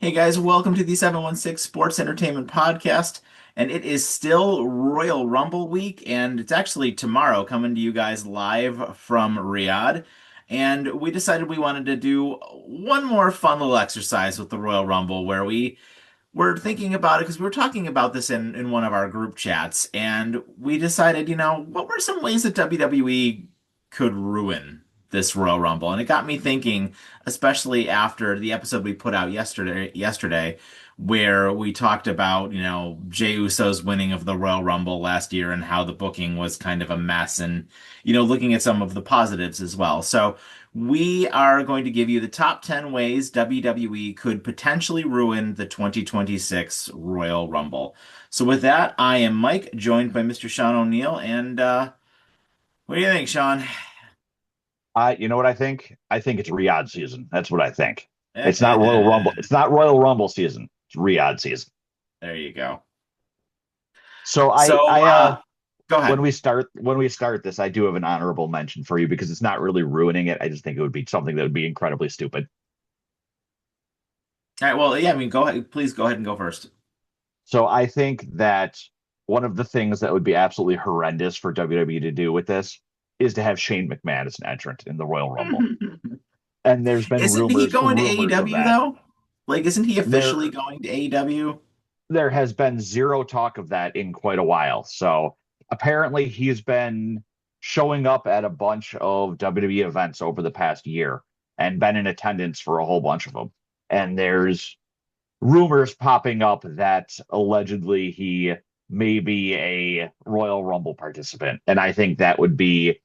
Hey guys, welcome to the 716 Sports Entertainment Podcast. And it is still Royal Rumble week, and it's actually tomorrow coming to you guys live from Riyadh. And we decided we wanted to do one more fun little exercise with the Royal Rumble where we were thinking about it because we were talking about this in one of our group chats, and we decided, what were some ways that WWE could ruin this Royal Rumble? And it got me thinking, especially after the episode we put out yesterday, where we talked about, Jey Uso's winning of the Royal Rumble last year and how the booking was kind of a mess and, looking at some of the positives as well. So we are going to give you the top 10 ways WWE could potentially ruin the 2026 Royal Rumble. So with that, I am Mike, joined by Mr. Sean O'Neill. And what do you think, Sean? You know what I think? I think it's Riyadh season. That's what I think. It's not Royal There Rumble. It's not Royal Rumble season. It's Riyadh season. you go. So So go when ahead. we start this, I do have an honorable mention for you because it's not really ruining it. I just think it would be something that would be incredibly stupid. All right, well, yeah, I mean, go ahead. Please go ahead and go first. So I think that one of the things that would be absolutely horrendous for WWE to do with this is to have Shane McMahon as an entrant in the Royal Rumble. And there's been Isn't he going to rumors of AEW that. though? Like, isn't he officially There going to AEW? there has been zero talk of that in quite a while. So apparently he's been showing up at a bunch of WWE events over the past year and been in attendance for a whole bunch of them. And there's rumors popping up that allegedly he may be a Royal Rumble participant. And I think that would be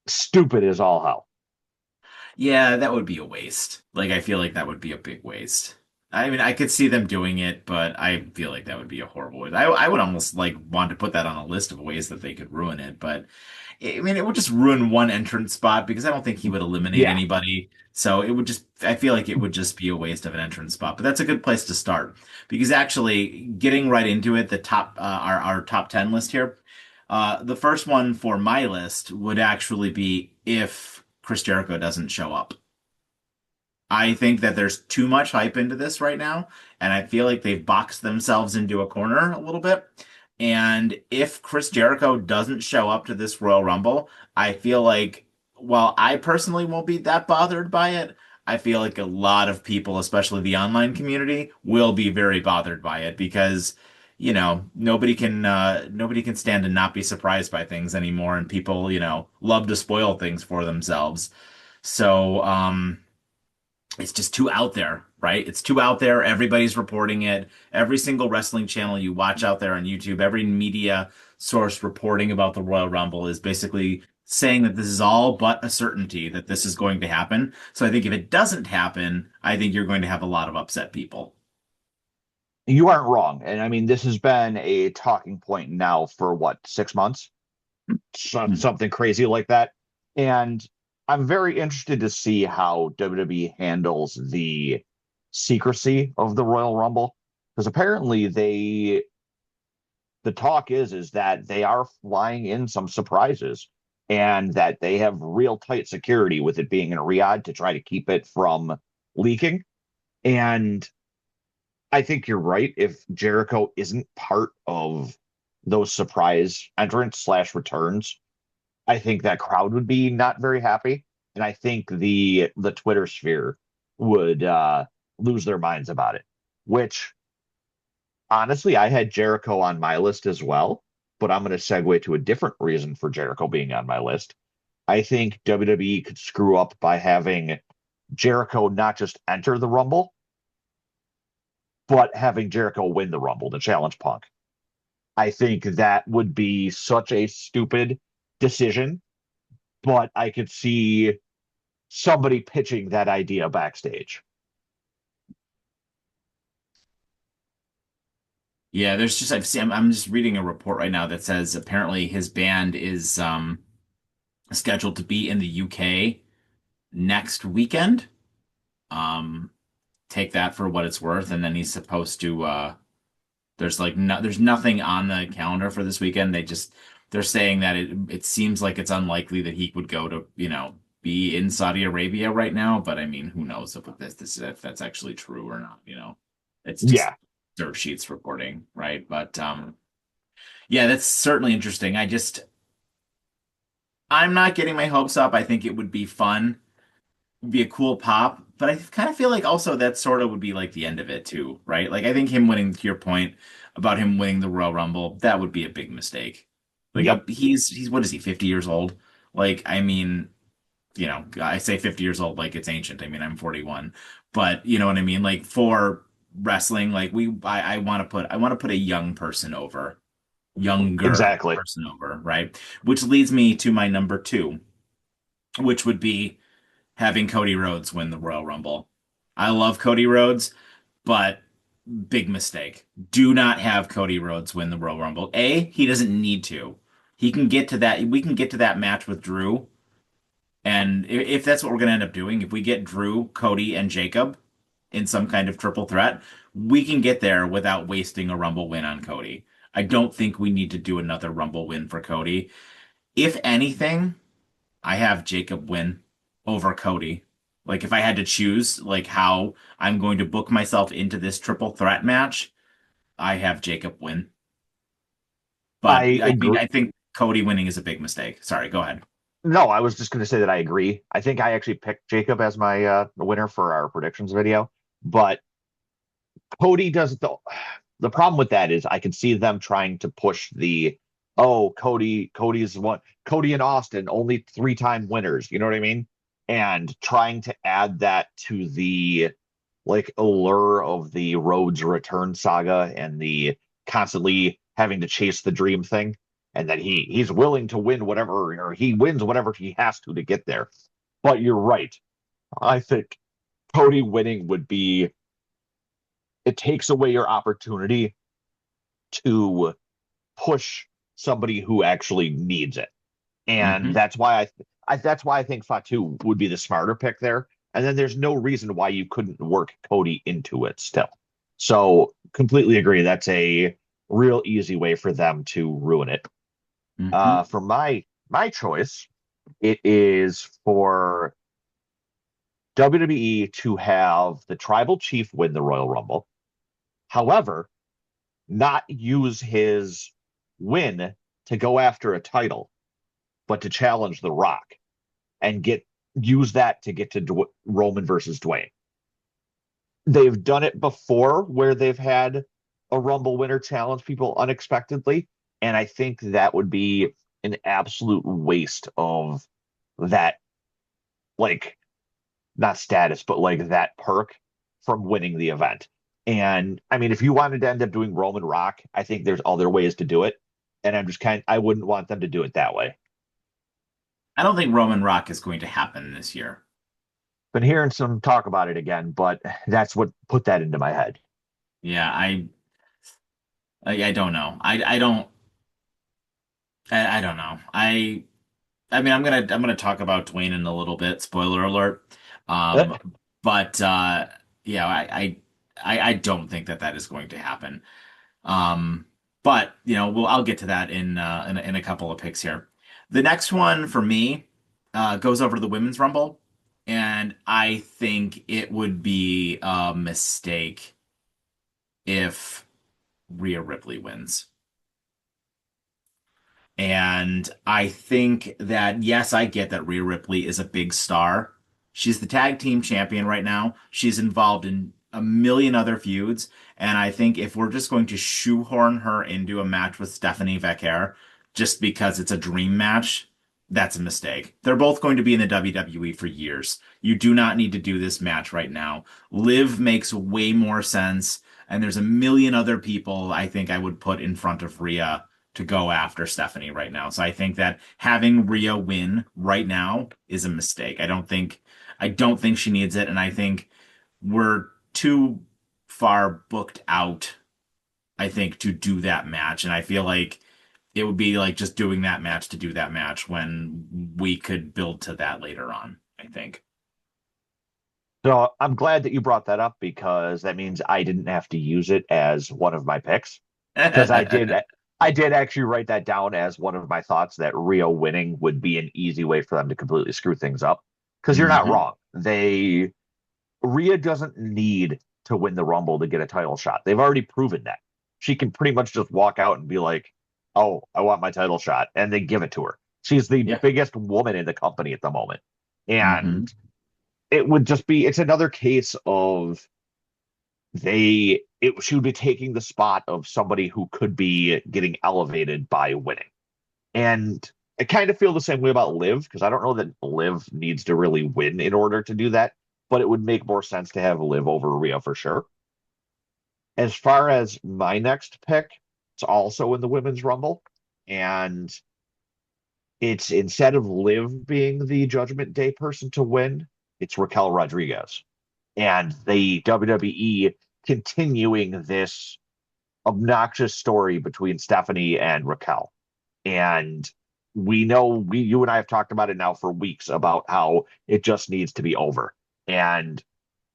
stupid as all hell. Yeah, that would be a waste. Like, I feel like that would be a big waste. I mean, I could see them doing it, but I feel like that would be a horrible waste. I would almost like want to put that on a list of ways that they could ruin it, but I mean, it would just ruin one entrance spot because I don't think he would eliminate Yeah. anybody. So it would just, I feel like it would just be a waste of an entrance spot. But that's a good place to start because actually getting right into it, the top, our top 10 list here, the first one for my list would actually be if Chris Jericho doesn't show up. I think that there's too much hype into this right now, and I feel like they've boxed themselves into a corner a little bit. And if Chris Jericho doesn't show up to this Royal Rumble, I feel like, while I personally won't be that bothered by it, I feel like a lot of people, especially the online community, will be very bothered by it because, nobody can stand to not be surprised by things anymore, and people, love to spoil things for themselves. So, it's just too out there, right? It's too out there. Everybody's reporting it. Every single wrestling channel you watch out there on YouTube, every media source reporting about the Royal Rumble is basically saying that this is all but a certainty that this is going to happen. So I think if it doesn't happen, I think you're going to have a lot of upset people. You aren't wrong. And I mean, this has been a talking point now for what, 6 months? Hmm. Something crazy like that. And I'm very interested to see how WWE handles the secrecy of the Royal Rumble because apparently the talk is that they are flying in some surprises and that they have real tight security with it being in Riyadh to try to keep it from leaking. And I think you're right. If Jericho isn't part of those surprise entrants slash returns, I think that crowd would be not very happy, and I think the Twitter sphere would lose their minds about it. Which honestly, I had Jericho on my list as well, but I'm going to segue to a different reason for Jericho being on my list. I think WWE could screw up by having Jericho not just enter the Rumble, but having Jericho win the Rumble to challenge Punk. I think that would be such a stupid decision, but I could see somebody pitching that idea backstage. Yeah, there's just I'm just reading a report right now that says apparently his band is scheduled to be in the UK next weekend. Um, Take that for what it's worth, and then he's supposed to there's like there's nothing on the calendar for this weekend. They're saying that it seems like it's unlikely that he would go to, be in Saudi Arabia right now, but I mean, who knows if that's actually true or not, you know. It's just Yeah, dirt sheets reporting, right? But yeah, that's certainly interesting. I'm not getting my hopes up. I think it would be fun, be a cool pop, but I kind of feel like also that sort of would be like the end of it too, right? Like I think him winning, to your point about him winning the Royal Rumble, that would be a big mistake. Like yep, he's what is he, 50 years old? Like I mean, you know, I say 50 years old like it's ancient. I mean, I'm 41. But you know what I mean? Like for wrestling, like I want to put a young person over, younger exactly. person over, right? Which leads me to my number two, which would be having Cody Rhodes win the Royal Rumble. I love Cody Rhodes, but big mistake. Do not have Cody Rhodes win the Royal Rumble. A, he doesn't need to. He can get to that. We can get to that match with Drew. And if that's what we're going to end up doing, if we get Drew, Cody, and Jacob in some kind of triple threat, we can get there without wasting a Rumble win on Cody. I don't think we need to do another Rumble win for Cody. If anything, I have Jacob win over Cody. Like if I had to choose like how I'm going to book myself into this triple threat match, I have Jacob win. But I agree. I think Cody winning is a big mistake. Sorry, go ahead. No, I was just going to say that I agree. I think I actually picked Jacob as my winner for our predictions video, but Cody does the problem with that is I can see them trying to push the oh Cody's one Cody and Austin only three-time winners, you know what I mean? And trying to add that to the like allure of the Rhodes return saga and the constantly having to chase the dream thing, and that he's willing to win whatever or he wins whatever he has to get there. But you're right. I think Cody winning would be it takes away your opportunity to push somebody who actually needs it. And Hmm. that's why I think Fatu would be the smarter pick there. And then there's no reason why you couldn't work Cody into it still. So completely agree. That's a real easy way for them to ruin it. Hmm. For my choice, it is for WWE to have the tribal chief win the Royal Rumble. However, not use his win to go after a title, but to challenge The Rock and get use that to get to Roman versus Dwayne. They've done it before where they've had a Rumble winner challenge people unexpectedly, and I think that would be an absolute waste of that, like not status, but like that perk from winning the event. And I mean, if you wanted to end up doing Roman Rock, I think there's other ways to do it. And I wouldn't want them to do it that way. I don't think Roman Rock is going to happen this year. Been hearing some talk about it again, but that's what put that into my head. Yeah, I don't know. I don't know. I mean, I'm gonna talk about Dwayne in a little bit. Spoiler alert. Uh, Um, but yeah, I don't think that that is going to happen. Um, but you know, I'll get to that in a couple of picks here. The next one for me goes over to the women's rumble, and I think it would be a mistake if Rhea Ripley wins. And I think that, yes, I get that Rhea Ripley is a big star. She's the tag team champion right now. She's involved in a million other feuds. And I think if we're just going to shoehorn her into a match with Stephanie Becker just because it's a dream match, that's a mistake. They're both going to be in the WWE for years. You do not need to do this match right now. Liv makes way more sense. And there's a million other people I think I would put in front of Rhea to go after Stephanie right now. So I think that having Rhea win right now is a mistake. I don't think she needs it, and I think we're too far booked out, I think, to do that match. And I feel like it would be like just doing that match to do that match when we could build to that later on, I think. so I'm glad that you brought that up because that means I didn't have to use it as one of my picks. Because I did actually write that down as one of my thoughts that Rio winning would be an easy way for them to completely screw things up. Because you're not Hmm. wrong. Rhea doesn't need to win the Rumble to get a title shot. They've already proven that. She can pretty much just walk out and be like, "Oh, I want my title shot," and they give it to her. She's the Yeah. biggest woman in the company at the moment. Hmm. And it would just be it's another case of she would be taking the spot of somebody who could be getting elevated by winning. And I kind of feel the same way about Liv because I don't know that Liv needs to really win in order to do that, but it would make more sense to have Liv over Rhea for sure. As far as my next pick, it's also in the women's rumble, and it's instead of Liv being the Judgment Day person to win, it's Raquel Rodriguez. And the WWE continuing this obnoxious story between Stephanie and Raquel. And you and I have talked about it now for weeks about how it just needs to be over. And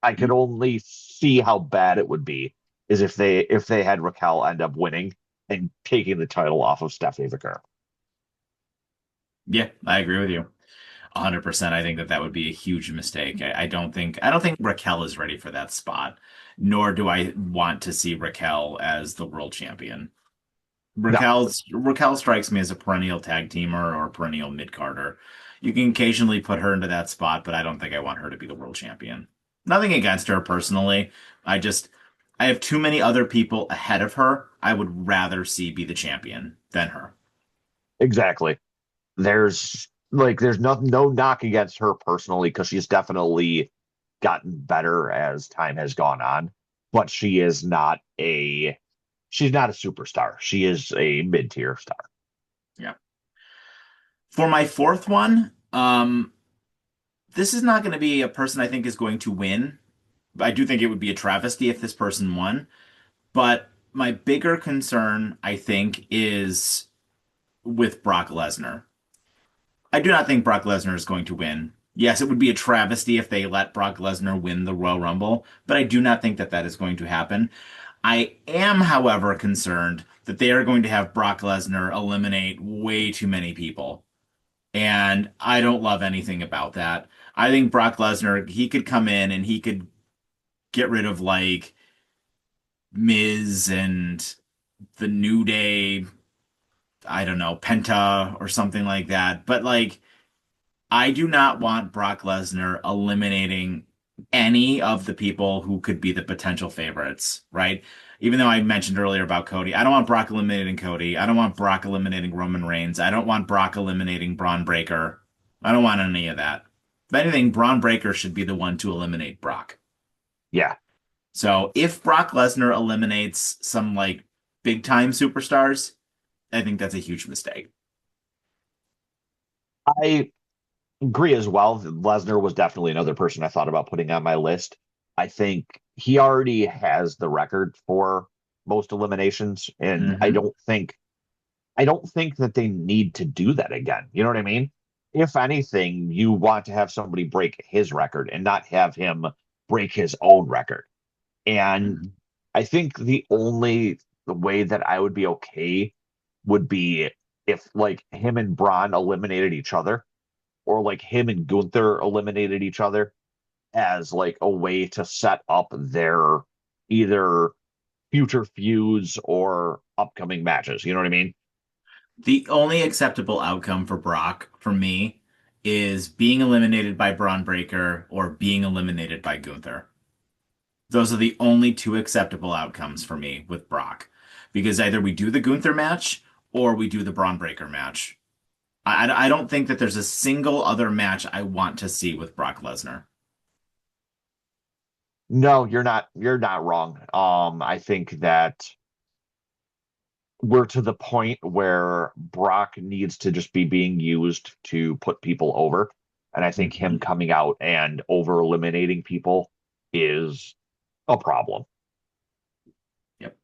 I could only see how bad it would be is if they had Raquel end up winning and taking the title off of Stephanie Vaquer. Yeah, I agree with you. 100%. I think that that would be a huge mistake. I don't think Raquel is ready for that spot, nor do I want to see Raquel as the world champion. No, Raquel strikes me as a perennial tag teamer or a perennial mid-carder. You can occasionally put her into that spot, but I don't think I want her to be the world champion. Nothing against her personally. I just I have too many other people ahead of her I would rather see be the champion than her. exactly. There's no knock against her personally because she's definitely gotten better as time has gone on, but she's not a superstar. She is a mid-tier star. Yeah. For my fourth one, this is not going to be a person I think is going to win. I do think it would be a travesty if this person won, but my bigger concern, I think, is with Brock Lesnar. I do not think Brock Lesnar is going to win. Yes, it would be a travesty if they let Brock Lesnar win the Royal Rumble, but I do not think that that is going to happen. I am, however, concerned that they are going to have Brock Lesnar eliminate way too many people. And I don't love anything about that. I think Brock Lesnar, he could come in and he could get rid of like Miz and the New Day, I don't know, Penta or something like that. But like, I do not want Brock Lesnar eliminating any of the people who could be the potential favorites, right? Even though I mentioned earlier about Cody, I don't want Brock eliminating Cody. I don't want Brock eliminating Roman Reigns. I don't want Brock eliminating Braun Breaker. I don't want any of that. If anything, Braun Breaker should be the one to eliminate Brock. Yeah. So if Brock Lesnar eliminates some like big time superstars, I think that's a huge mistake. I agree as well. Lesnar was definitely another person I thought about putting on my list. I think he already has the record for most eliminations, and Hmm. I don't think that they need to do that again. You know what I mean? If anything, you want to have somebody break his record and not have him break his own record. And Hmm. I think the way that I would be okay would be if like him and Braun eliminated each other, or like him and Gunther eliminated each other as like a way to set up their either future feuds or upcoming matches. You know what I mean? The only acceptable outcome for Brock, for me, is being eliminated by Braun Breaker or being eliminated by Gunther. Those are the only two acceptable outcomes for me with Brock. Because either we do the Gunther match or we do the Braun Breaker match. I don't think that there's a single other match I want to see with Brock Lesnar. No, you're not wrong. I think that we're to the point where Brock needs to just be being used to put people over. And I think him Mhm. coming out and over eliminating people is a problem. Yep.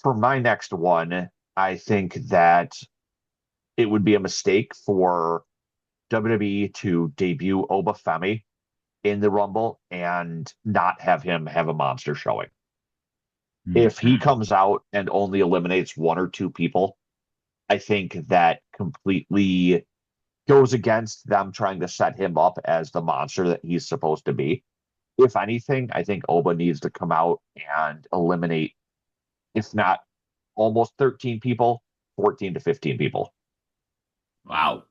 For my next one, I think that it would be a mistake for WWE to debut Obafemi in the Rumble and not have him have a monster showing. If he Mhm. comes out and only eliminates one or two people, I think that completely goes against them trying to set him up as the monster that he's supposed to be. If anything, I think Oba needs to come out and eliminate, if not almost 13 people, 14 to 15 people. Wow.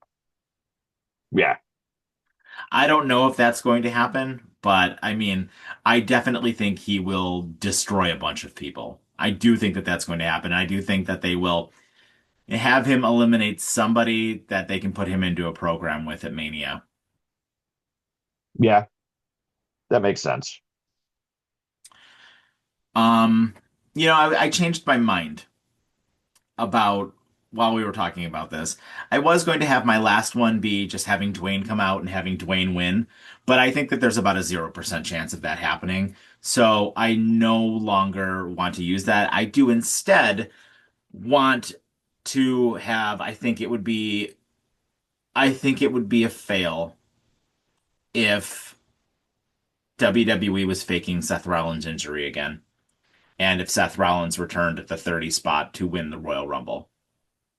Yeah. I don't know if that's going to happen, but I mean, I definitely think he will destroy a bunch of people. I do think that that's going to happen. I do think that they will have him eliminate somebody that they can put him into a program with at Mania. Yeah, that makes sense. Um, I changed my mind about while we were talking about this. I was going to have my last one be just having Dwayne come out and having Dwayne win, but I think that there's about a 0% chance of that happening. So I no longer want to use that. I do instead want to have, I think it would be a fail if WWE was faking Seth Rollins' injury again. And if Seth Rollins returned at the 30 spot to win the Royal Rumble.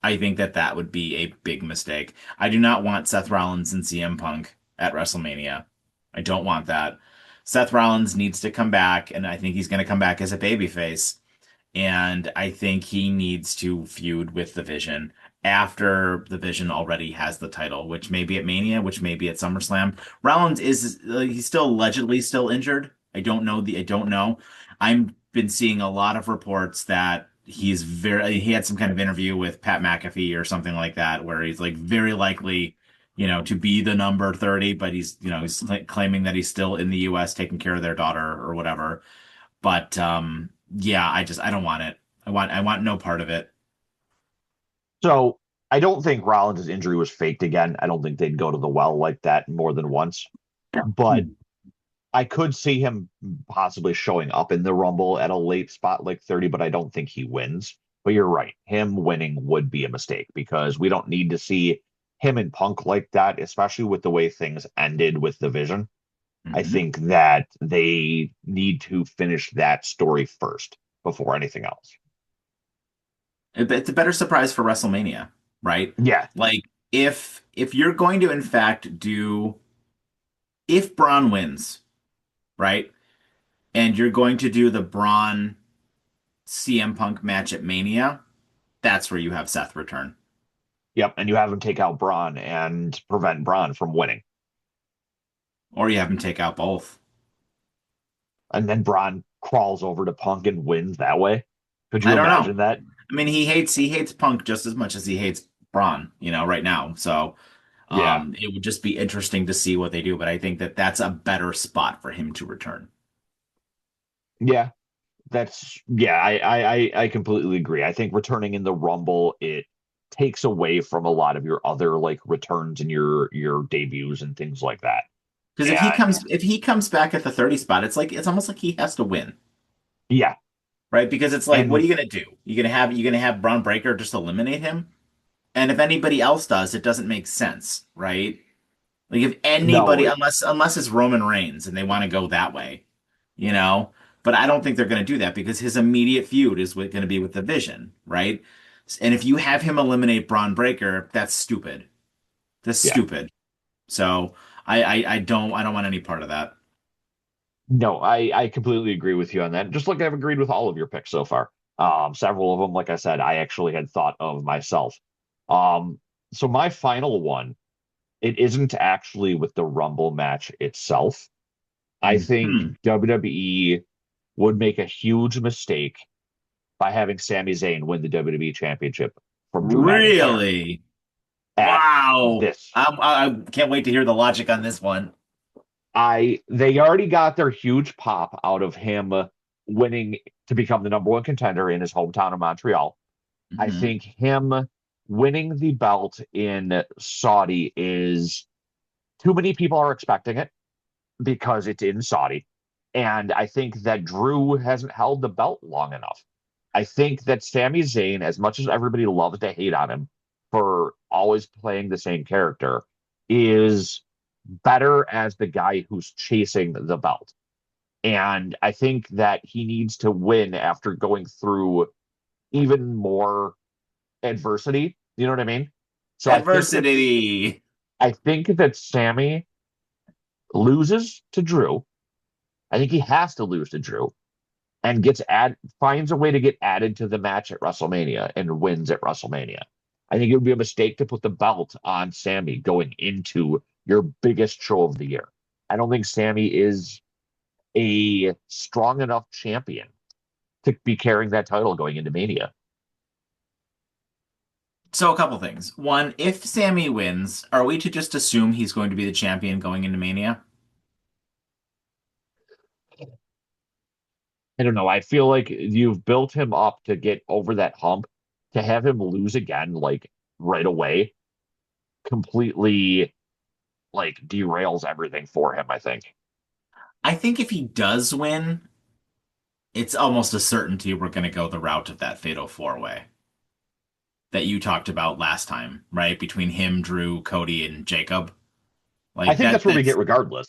I think that that would be a big mistake. I do not want Seth Rollins and CM Punk at WrestleMania. I don't want that. Seth Rollins needs to come back, and I think he's going to come back as a babyface. And I think he needs to feud with the Vision after the Vision already has the title, which may be at Mania, which may be at SummerSlam. Rollins is he's still allegedly still injured. I don't know. I've been seeing a lot of reports that he had some kind of interview with Pat McAfee or something like that where he's like very likely to be the number 30, but he's claiming that he's still in the US taking care of their daughter or whatever. But yeah, I don't want it. I want no part of it. So I don't think Rollins' injury was faked again. I don't think they'd go to the well like that more than once. But Hmm. I could see him possibly showing up in the Rumble at a late spot like 30, but I don't think he wins. But you're right. Him winning would be a mistake because we don't need to see him and Punk like that, especially with the way things ended with the Vision. I Hmm. think that they need to finish that story first before anything else. It's a better surprise for WrestleMania, right? Yeah. Like if you're going to in fact do if Braun wins, right? And you're going to do the Braun CM Punk match at Mania, that's where you have Seth return. Yep. And you have him take out Braun and prevent Braun from winning. Or you have him take out both. And then Braun crawls over to Punk and wins that way. Could I you don't know. imagine that? I mean, he hates Punk just as much as he hates Braun, right now. So Yeah. it would just be interesting to see what they do, but I think that that's a better spot for him to return. Yeah. I completely agree. I think returning in the Rumble, it takes away from a lot of your other like returns and your debuts and things like that. Because And if he comes back at the 30 spot, it's almost like he has to win, yeah. right? Because it's like, what are And you gonna do? You gonna have Braun Breaker just eliminate him? And if anybody else does, it doesn't make sense, right? Like if no, anybody, unless it's Roman Reigns and they want to go that way, you know. But I don't think they're going to do that because his immediate feud is going to be with the Vision, right? And if you have him eliminate Braun Breaker, that's stupid. That's yeah. stupid. So I don't want any part of that. No, I completely agree with you on that. Just like I've agreed with all of your picks so far. Several of them, like I said, I actually had thought of myself. Um, so my final one, it isn't actually with the Rumble match itself. I think Hmm. WWE would make a huge mistake by having Sami Zayn win the WWE Championship from Drew McIntyre Really? at Wow. this. I can't wait to hear the logic on this one. I They already got their huge pop out of him winning to become the number one contender in his hometown of Montreal. I Hmm. think him winning the belt in Saudi is too many people are expecting it because it's in Saudi. And I think that Drew hasn't held the belt long enough. I think that Sami Zayn, as much as everybody loves to hate on him for always playing the same character, is better as the guy who's chasing the belt. And I think that he needs to win after going through even more adversity. You know what I mean? So I think that Adversity. I think that Sammy loses to Drew. I think he has to lose to Drew and finds a way to get added to the match at WrestleMania and wins at WrestleMania. I think it would be a mistake to put the belt on Sammy going into your biggest show of the year. I don't think Sammy is a strong enough champion to be carrying that title going into Mania. So a couple things. One, if Sammy wins, are we to just assume he's going to be the champion going into Mania? I don't know. I feel like you've built him up to get over that hump. To have him lose again, like right away, completely like derails everything for him, I think. I think if he does win, it's almost a certainty we're going to go the route of that fatal four way that you talked about last time, right? Between him, Drew, Cody, and Jacob. I Like think that's where we get that's regardless.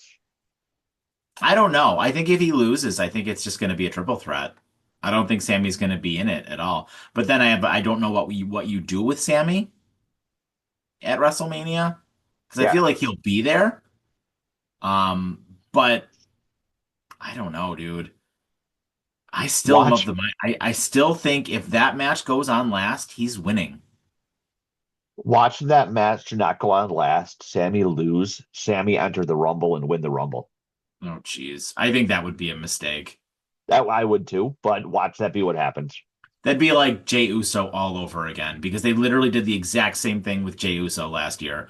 I don't know. I think if he loses, I think it's just going to be a triple threat. I don't think Sammy's going to be in it at all. But then I don't know what you do with Sammy at WrestleMania because I Yeah. feel like he'll be there. But I don't know, dude. I still love Watch the I still think if that match goes on last, he's winning. watch that match not go on last. Sammy lose. Sammy enter the Rumble and win the Rumble. Oh, jeez. I think that would be a mistake. That I would too, but watch that be what happens. That'd be like Jey Uso all over again because they literally did the exact same thing with Jey Uso last year,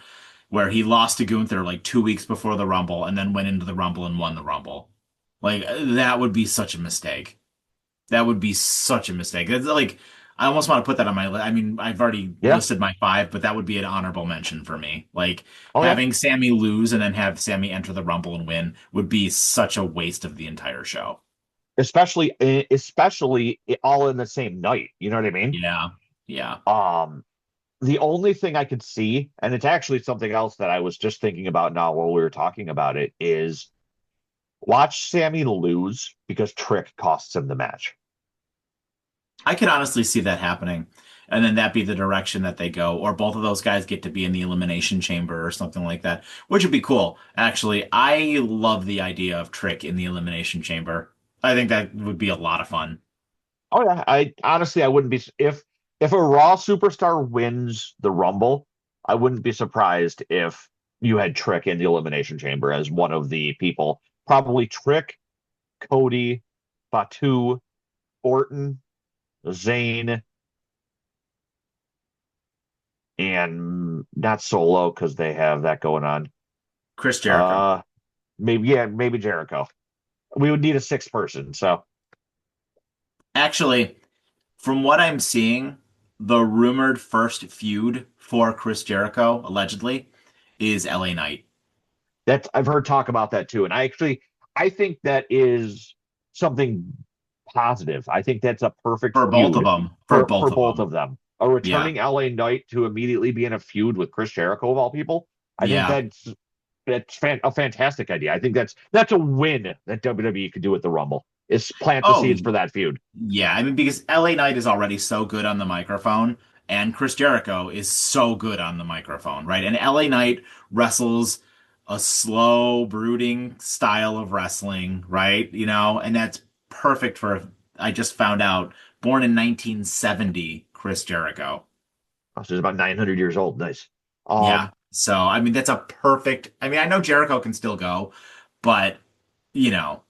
where he lost to Gunther like 2 weeks before the Rumble and then went into the Rumble and won the Rumble. Like that would be such a mistake. That would be such a mistake. It's like I almost want to put that on my list. I mean, I've already Yeah. listed my five, but that would be an honorable mention for me. Like Oh yeah. having Sammy lose and then have Sammy enter the Rumble and win would be such a waste of the entire show. Especially all in the same night. You know what I mean? Yeah. Yeah. Um, the only thing I could see, and it's actually something else that I was just thinking about now while we were talking about it, is watch Sammy lose because Trick costs him the match. I could honestly see that happening. And then that be the direction that they go, or both of those guys get to be in the elimination chamber or something like that, which would be cool. Actually, I love the idea of Trick in the elimination chamber. I think that would be a lot of fun. Oh yeah, I honestly I wouldn't be if a Raw superstar wins the Rumble, I wouldn't be surprised if you had Trick in the Elimination Chamber as one of the people. Probably Trick, Cody, Batu, Orton, Zayn, and not Solo because they have that going on. Chris Jericho. Uh, maybe Jericho. We would need a sixth person. So Actually, from what I'm seeing, the rumored first feud for Chris Jericho, allegedly, is LA Knight. that's I've heard talk about that too, and I think that is something positive. I think that's a perfect For both of feud them. For for both of both them. of them. A Yeah. returning LA Knight to immediately be in a feud with Chris Jericho of all people. I think Yeah. a fantastic idea. I think that's a win that WWE could do at the Rumble. Is plant the Oh, seeds for that feud. yeah, I mean, because LA Knight is already so good on the microphone, and Chris Jericho is so good on the microphone, right? And LA Knight wrestles a slow, brooding style of wrestling, right? And that's perfect for, I just found out, born in 1970, Chris Jericho. Oh, so he's about 900 years old. Nice. Yeah. Um, So, I mean, that's a perfect, I mean, I know Jericho can still go, but, you know,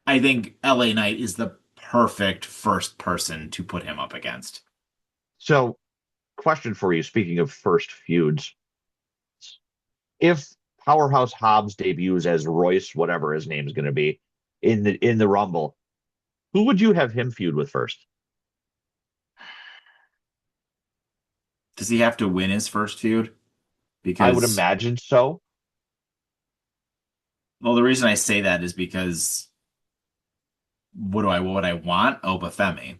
I think LA Knight is the perfect first person to put him up against. so question for you. Speaking of first feuds, if Powerhouse Hobbs debuts as Royce, whatever his name is going to be, in the Rumble, who would you have him feud with first? Does he have to win his first feud? I would Because, imagine so, well, the reason I say that is because what would I want? Oba Femi.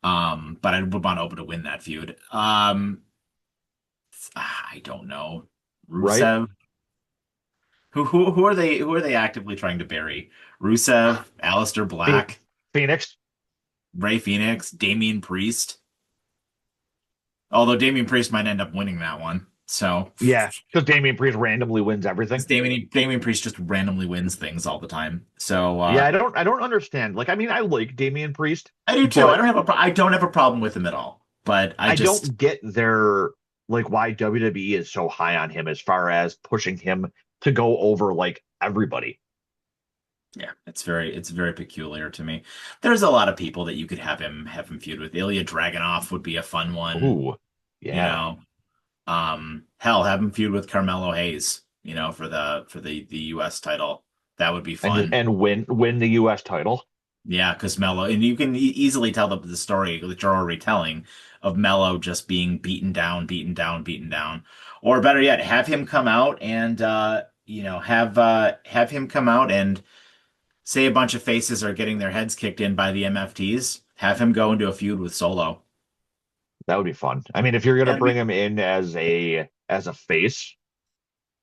But I would want Oba to win that feud. I don't know. right? Rusev. Who are they actively trying to bury? Rusev, Aleister Black, Phoenix. Ray Phoenix, Damian Priest. Although Damian Priest might end up winning that one. So, Yeah, because Damian Priest randomly wins everything. because Damian Priest just randomly wins things all the time. So Yeah, I don't understand. Like, I mean, I like Damian Priest, I do too. but I don't have a problem with him at all. But I I just don't get their like why WWE is so high on him as far as pushing him to go over like everybody. yeah, it's very peculiar to me. There's a lot of people that you could have him feud with. Ilya Dragunov would be a fun one, Ooh, you yeah, know. Hell, have him feud with Carmelo Hayes, for the US title. That would be fun. and win the U.S. title. Yeah, because Melo, and you can easily tell the story that you're already telling of Melo just being beaten down, beaten down, beaten down. Or better yet, have him come out and have him come out and say a bunch of faces are getting their heads kicked in by the MFTs. Have him go into a feud with Solo. That would be fun. I mean, if you're gonna That'd bring be him in as a face,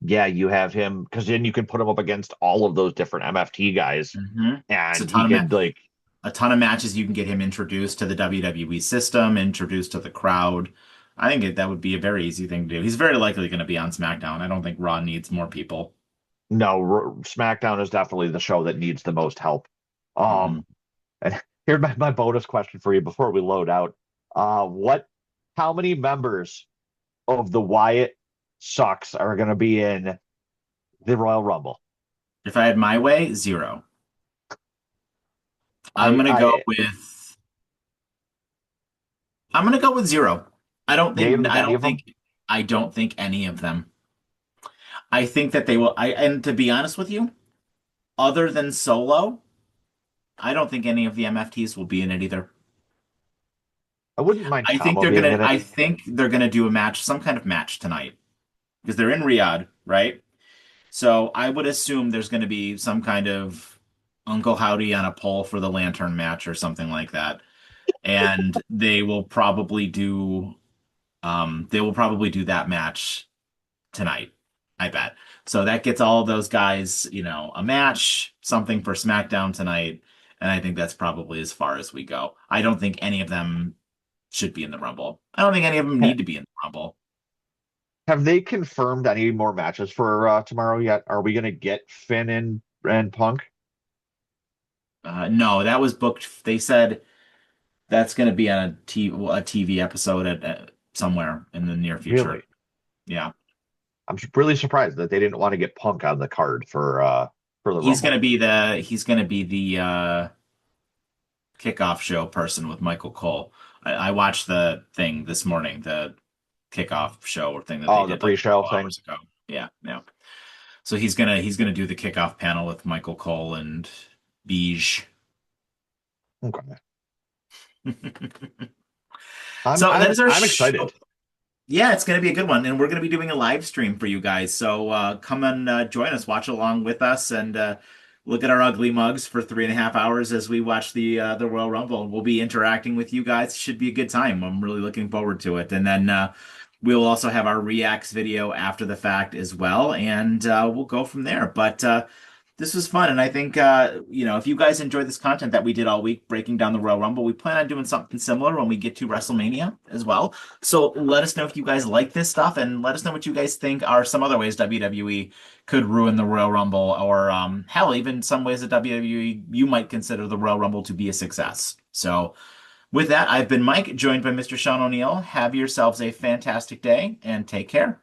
yeah, you have him because then you can put him up against all of those different MFT guys, hmm It's and he could like a ton of matches. You can get him introduced to the WWE system, introduced to the crowd. I think that would be a very easy thing to do. He's very likely going to be on SmackDown. I don't think Raw needs more people. no, SmackDown is definitely the show that needs the most help. hmm Um, and here's my bonus question for you before we load out. What, how many members of the Wyatt Sucks are going to be in the Royal Rumble? If I had my way, zero. I'm I, gonna go I, with I'm gonna go with zero. you don't think any of them? I don't think any of them. I think that they will. And to be honest with you, other than Solo, I don't think any of the MFTs will be in it either. I wouldn't mind Kama being in it. I think they're gonna do a match, some kind of match tonight because they're in Riyadh, right? So I would assume there's gonna be some kind of Uncle Howdy on a pole for the lantern match or something like that. And they will probably do that match tonight, I bet. So that gets all of those guys, a match, something for SmackDown tonight, and I think that's probably as far as we go. I don't think any of them should be in the Rumble. I don't think any of them Ha- need to be in the Rumble. Have they confirmed any more matches for tomorrow yet? Are we going to get Finn and Punk? No, that was booked. They said that's going to be on a TV episode at somewhere in the near future. Really? Yeah. I'm really surprised that they didn't want to get Punk on the card for the Rumble. He's gonna be the kickoff show person with Michael Cole. I watched the thing this morning, the kickoff show or thing that they Oh, the did like a pre-show couple thing. hours ago. Yeah, yeah. So he's gonna do the kickoff panel with Michael Cole and Beige. Okay. So that is our I'm show. excited. Yeah, it's going to be a good one, and we're going to be doing a live stream for you guys. So come and join us, watch along with us, and look at our ugly mugs for 3.5 hours as we watch the Royal Rumble. We'll be interacting with you guys. Should be a good time. I'm really looking forward to it. And then we'll also have our reacts video after the fact as well, and we'll go from there. But this was fun, and I think if you guys enjoyed this content that we did all week breaking down the Royal Rumble, we plan on doing something similar when we get to WrestleMania as well. So let us know if you guys like this stuff, and let us know what you guys think are some other ways WWE could ruin the Royal Rumble, or hell, even some ways that WWE you might consider the Royal Rumble to be a success. So with that, I've been Mike, joined by Mr. Sean O'Neill. Have yourselves a fantastic day, and take care.